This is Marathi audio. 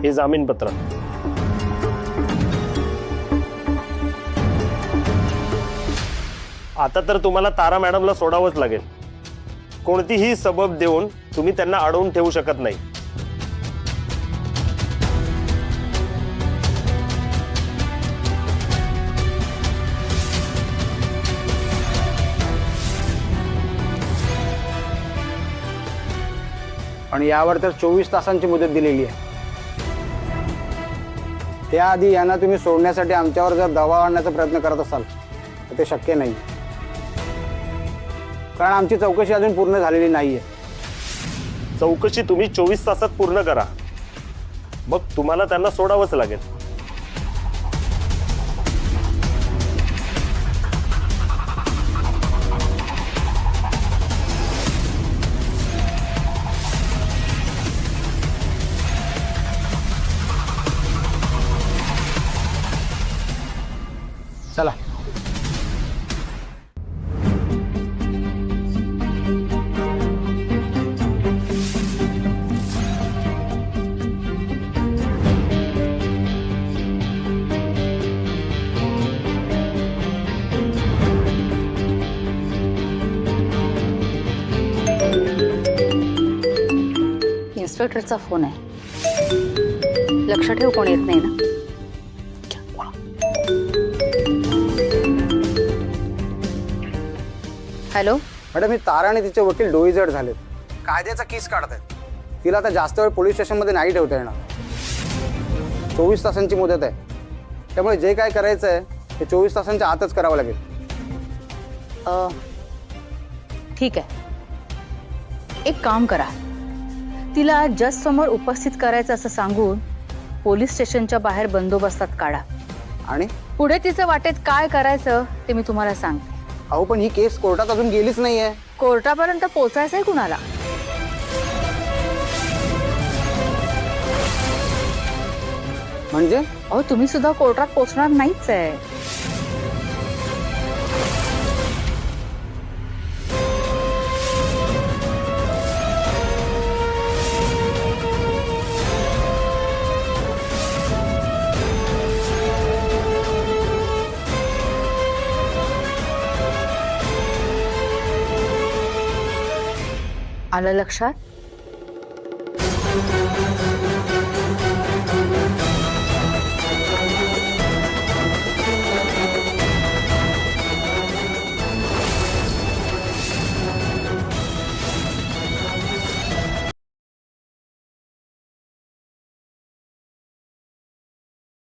हे जामीनपत्र. आता तर तुम्हाला तारा मॅडमला सोडावंच लागेल. कोणतीही सबब देऊन तुम्ही त्यांना अडवून ठेवू शकत नाही. आणि यावर तर 24 तासांची मुदत दिलेली आहे. त्याआधी यांना तुम्ही सोडण्यासाठी आमच्यावर जर दबाव आणण्याचा प्रयत्न करत असाल तर ते शक्य नाही, कारण आमची चौकशी अजून पूर्ण झालेली नाहीये. चौकशी तुम्ही 24 तासात पूर्ण करा, मग तुम्हाला त्यांना सोडावंच लागेल. चला. इन्स्पेक्टरचा फोन आहे. लक्ष ठेव, कोण येत नाही ना. हॅलो मॅडम, ही तारा आणि तिचे वकील डोईजड झालेत. कायद्याचा केस काढतायत. तिला आता जास्त वेळ पोलीस स्टेशनमध्ये नाही ठेवता येणार. 24 तासांची मुदत आहे, त्यामुळे जे काय करायचं आहे ते 24 तासांच्या आतच करावं लागेल. ठीक आहे, एक काम करा, तिला जज समोर उपस्थित करायचं असं सांगून पोलीस स्टेशनच्या बाहेर बंदोबस्तात काढा. आणि पुढे तिचं वाटेत काय करायचं ते मी तुम्हाला सांगते. अहो, पण ही केस कोर्टात अजून गेलीच नाहीये. कोर्टापर्यंत पोहोचायचंय कुणाला? म्हणजे अहो, तुम्ही सुद्धा कोर्टात पोहोचणार नाहीच आहे. आलं लक्षात?